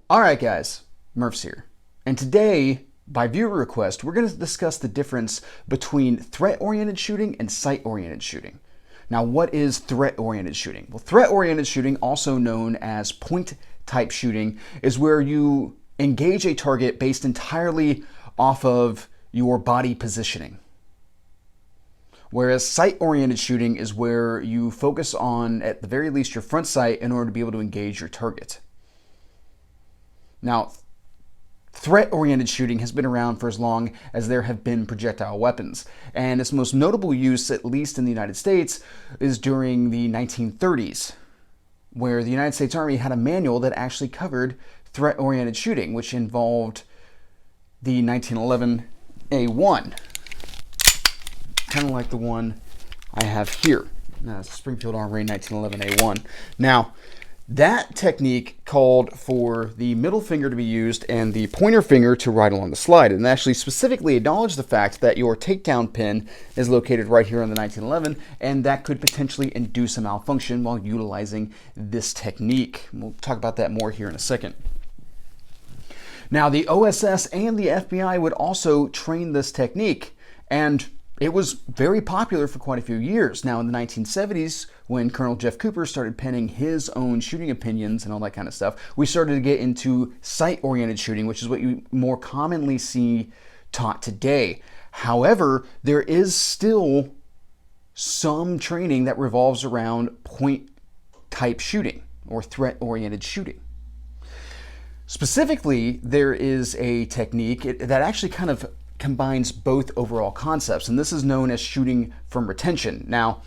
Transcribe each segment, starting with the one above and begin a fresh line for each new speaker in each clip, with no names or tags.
Alright guys, Murphs here, and today, by viewer request, we're going to discuss the difference between threat-oriented shooting and sight-oriented shooting. Now, what is threat-oriented shooting? Well, threat-oriented shooting, also known as point-type shooting, is where you engage a target based entirely off of your body positioning. Whereas sight-oriented shooting is where you focus on, at the very least, your front sight in order to be able to engage your target. Now, threat-oriented shooting has been around for as long as there have been projectile weapons, and its most notable use, at least in the United States, is during the 1930s, where the United States Army had a manual that actually covered threat-oriented shooting, which involved the 1911 A1, kind of like the one I have here, Springfield Armory 1911 A1. Now, that technique called for the middle finger to be used and the pointer finger to ride along the slide, and actually specifically acknowledge the fact that your takedown pin is located right here on the 1911, and that could potentially induce a malfunction while utilizing this technique. We'll talk about that more here in a second. Now, the OSS and the FBI would also train this technique, and it was very popular for quite a few years. Now, in the 1970s, when Colonel Jeff Cooper started penning his own shooting opinions and all that kind of stuff, we started to get into sight-oriented shooting, which is what you more commonly see taught today. However, there is still some training that revolves around point-type shooting or threat-oriented shooting. Specifically, there is a technique that actually kind of combines both overall concepts, and this is known as shooting from retention. Now,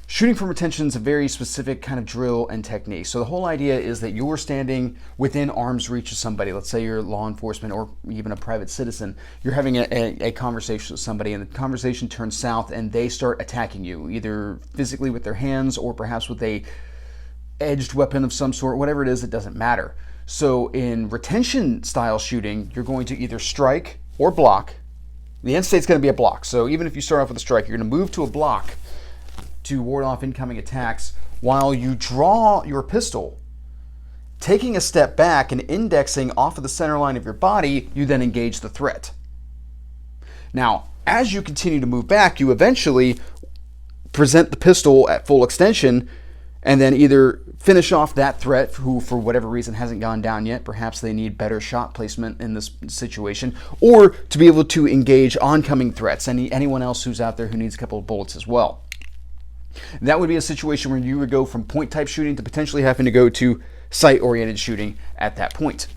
shooting from retention is a very specific kind of drill and technique. So the whole idea is that you're standing within arm's reach of somebody. Let's say you're law enforcement or even a private citizen. You're having a conversation with somebody, and the conversation turns south and they start attacking you, either physically with their hands or perhaps with a edged weapon of some sort. Whatever it is, it doesn't matter. So in retention style shooting, you're going to either strike or block. The end state's going to be a block. So even if you start off with a strike, you're going to move to a block to ward off incoming attacks while you draw your pistol. Taking a step back and indexing off of the center line of your body, you then engage the threat. Now, as you continue to move back, you eventually present the pistol at full extension and then either finish off that threat who, for whatever reason, hasn't gone down yet. Perhaps they need better shot placement in this situation, or to be able to engage oncoming threats, anyone else who's out there who needs a couple of bullets as well. That would be a situation where you would go from point-type shooting to potentially having to go to sight-oriented shooting at that point.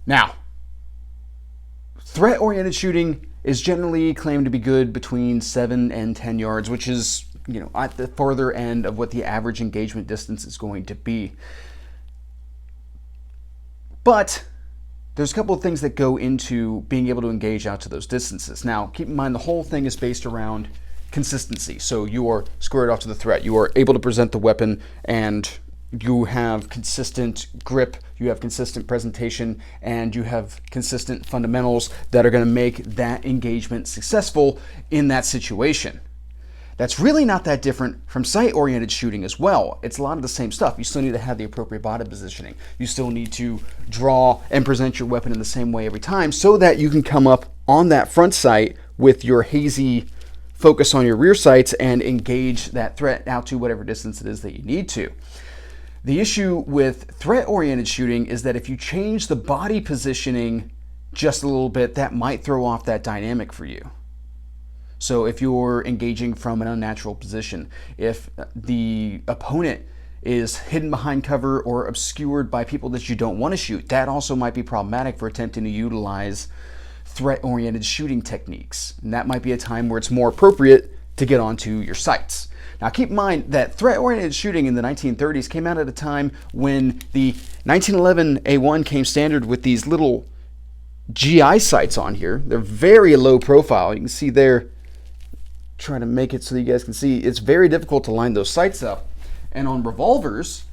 Now, threat-oriented shooting is generally claimed to be good between 7 and 10 yards, which is, at the further end of what the average engagement distance is going to be. But there's a couple of things that go into being able to engage out to those distances. Now, keep in mind, the whole thing is based around consistency. So you are squared off to the threat. You are able to present the weapon, and you have consistent grip, you have consistent presentation, and you have consistent fundamentals that are going to make that engagement successful in that situation. That's really not that different from sight-oriented shooting as well. It's a lot of the same stuff. You still need to have the appropriate body positioning. You still need to draw and present your weapon in the same way every time so that you can come up on that front sight with your hazy focus on your rear sights and engage that threat out to whatever distance it is that you need to. The issue with threat-oriented shooting is that if you change the body positioning just a little bit, that might throw off that dynamic for you. So if you're engaging from an unnatural position, if the opponent is hidden behind cover or obscured by people that you don't want to shoot, that also might be problematic for attempting to utilize threat-oriented shooting techniques. And that might be a time where it's more appropriate to get onto your sights. Now, keep in mind that threat-oriented shooting in the 1930s came out at a time when the 1911 A1 came standard with these little GI sights on here. They're very low profile. You can see there, trying to make it so you guys can see, it's very difficult to line those sights up. And on revolvers,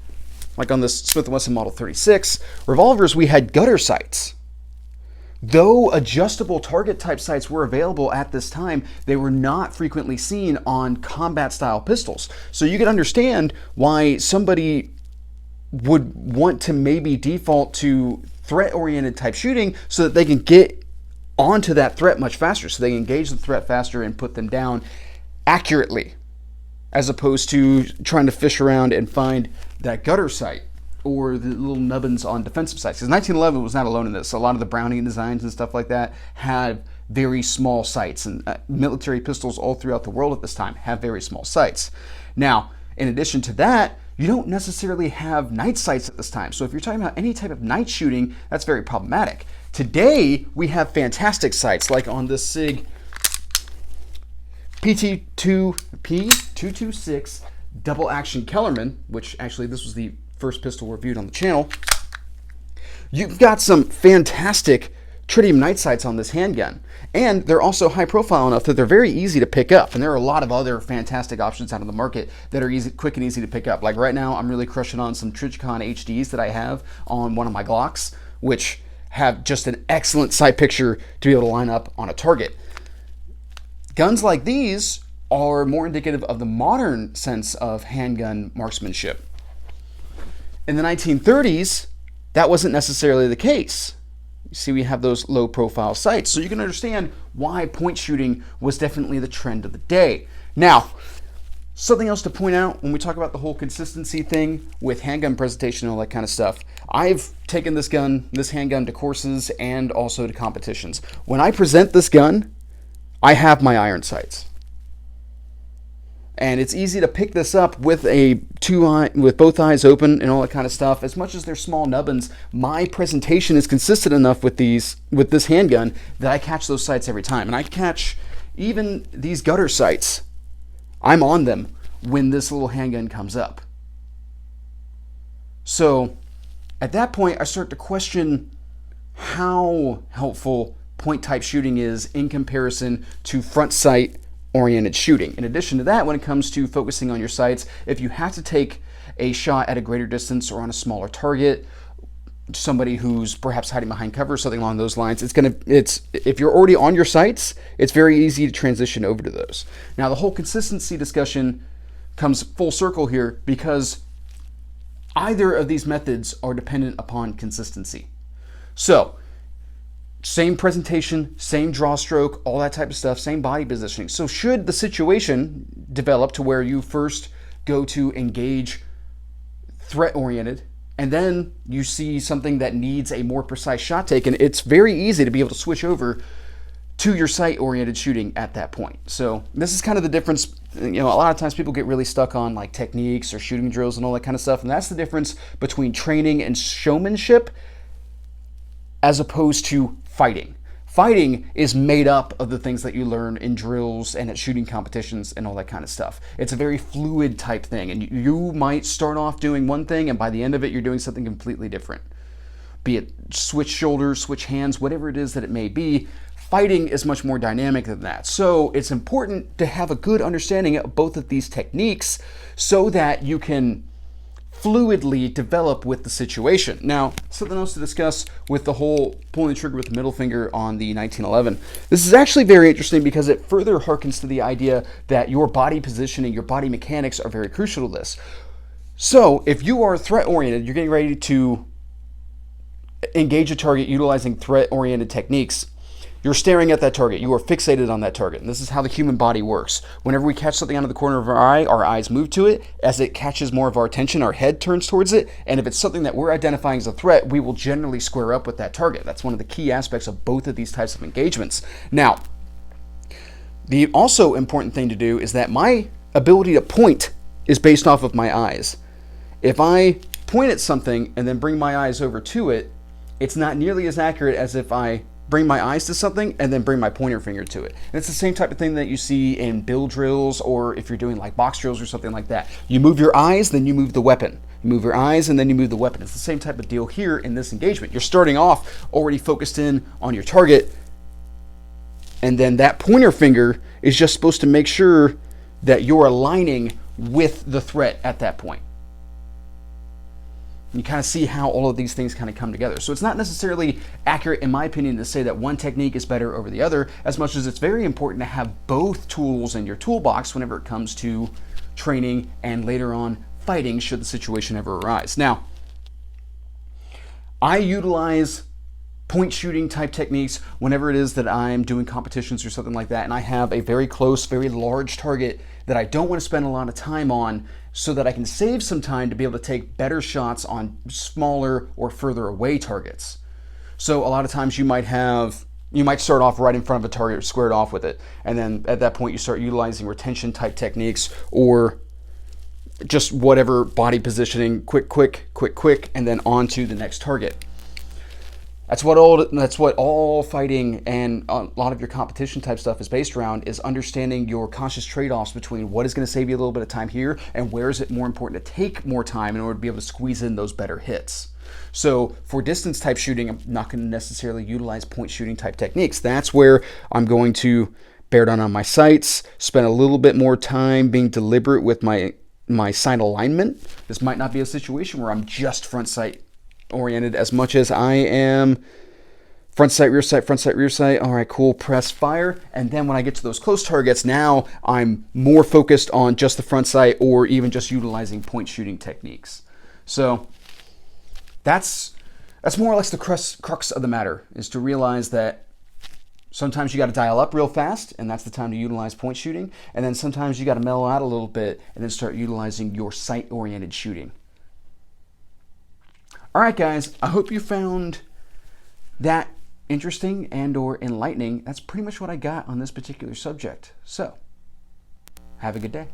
like on this Smith & Wesson Model 36, revolvers, we had gutter sights. Though adjustable target type sights were available at this time, they were not frequently seen on combat style pistols. So you can understand why somebody would want to maybe default to threat-oriented type shooting so that they can get onto that threat much faster, so they can engage the threat faster and put them down accurately, as opposed to trying to fish around and find that gutter sight or the little nubbins on defensive sites. Because 1911 was not alone in this. A lot of the Browning designs and stuff like that had very small sights, and military pistols all throughout the world at this time have very small sights. Now, in addition to that, you don't necessarily have night sights at this time. So if you're talking about any type of night shooting, that's very problematic. Today, we have fantastic sights, like on this SIG P226 double action Kellerman, which actually this was the first pistol reviewed on the channel. You've got some fantastic tritium night sights on this handgun, and they're also high profile enough that they're very easy to pick up. And there are a lot of other fantastic options out on the market that are easy, quick and easy to pick up. Like right now, I'm really crushing on some Trijicon HDs that I have on one of my Glocks, which have just an excellent sight picture to be able to line up on a target. Guns like these are more indicative of the modern sense of handgun marksmanship. In the 1930s, that wasn't necessarily the case. You see, we have those low profile sights. So you can understand why point shooting was definitely the trend of the day. Now, something else to point out when we talk about the whole consistency thing with handgun presentation and all that kind of stuff. I've taken this handgun to courses and also to competitions. When I present this gun, I have my iron sights. And it's easy to pick this up with with both eyes open and all that kind of stuff. As much as they're small nubbins, my presentation is consistent enough with this handgun that I catch those sights every time. And I catch even these gutter sights. I'm on them when this little handgun comes up. So at that point, I start to question how helpful point type shooting is in comparison to front sight oriented shooting. In addition to that, when it comes to focusing on your sights, if you have to take a shot at a greater distance or on a smaller target, somebody who's perhaps hiding behind cover, something along those lines, if you're already on your sights, it's very easy to transition over to those. Now, the whole consistency discussion comes full circle here because either of these methods are dependent upon consistency. So, same presentation, same draw stroke, all that type of stuff, same body positioning. So should the situation develop to where you first go to engage threat-oriented, and then you see something that needs a more precise shot taken, it's very easy to be able to switch over to your sight-oriented shooting at that point. So this is kind of the difference. You know, a lot of times people get really stuck on like techniques or shooting drills and all that kind of stuff, and that's the difference between training and showmanship as opposed to fighting. Fighting is made up of the things that you learn in drills and at shooting competitions and all that kind of stuff. It's a very fluid type thing, and you might start off doing one thing and by the end of it you're doing something completely different. Be it switch shoulders, switch hands, whatever it is that it may be. Fighting is much more dynamic than that. So it's important to have a good understanding of both of these techniques so that you can fluidly develop with the situation. Now, something else to discuss with the whole pulling the trigger with the middle finger on the 1911. This is actually very interesting because it further harkens to the idea that your body positioning, your body mechanics are very crucial to this. So if you are threat-oriented, you're getting ready to engage a target utilizing threat-oriented techniques. You're staring at that target. You are fixated on that target. And this is how the human body works. Whenever we catch something out of the corner of our eyes move to it. As it catches more of our attention, our head turns towards it. And if it's something that we're identifying as a threat, we will generally square up with that target. That's one of the key aspects of both of these types of engagements. Now, the also important thing to do is that my ability to point is based off of my eyes. If I point at something and then bring my eyes over to it, it's not nearly as accurate as if I bring my eyes to something and then bring my pointer finger to it. And it's the same type of thing that you see in bill drills, or if you're doing like box drills or something like that. You move your eyes, then you move the weapon. You move your eyes and then you move the weapon. It's the same type of deal here in this engagement. You're starting off already focused in on your target, and then that pointer finger is just supposed to make sure that you're aligning with the threat at that point. You kind of see how all of these things kind of come together. So it's not necessarily accurate, in my opinion, to say that one technique is better over the other, as much as it's very important to have both tools in your toolbox whenever it comes to training and later on fighting should the situation ever arise. Now, I utilize point shooting type techniques whenever it is that I'm doing competitions or something like that, and I have a very close, very large target that I don't want to spend a lot of time on, so that I can save some time to be able to take better shots on smaller or further away targets. So a lot of times you might start off right in front of a target, squared off with it, and then at that point you start utilizing retention type techniques or just whatever body positioning, quick, and then on to the next target. That's what all fighting and a lot of your competition type stuff is based around, is understanding your conscious trade-offs between what is going to save you a little bit of time here and where is it more important to take more time in order to be able to squeeze in those better hits. So for distance type shooting, I'm not going to necessarily utilize point shooting type techniques. That's where I'm going to bear down on my sights, spend a little bit more time being deliberate with my sight alignment. This might not be a situation where I'm just front sight oriented as much as I am front sight, rear sight. All right, cool, press fire. And then when I get to those close targets, now I'm more focused on just the front sight or even just utilizing point shooting techniques. So that's more or less the crux of the matter, is to realize that sometimes you got to dial up real fast, and that's the time to utilize point shooting. And then sometimes you got to mellow out a little bit and then start utilizing your sight-oriented shooting. All right, guys, I hope you found that interesting and or enlightening. That's pretty much what I got on this particular subject. So, have a good day.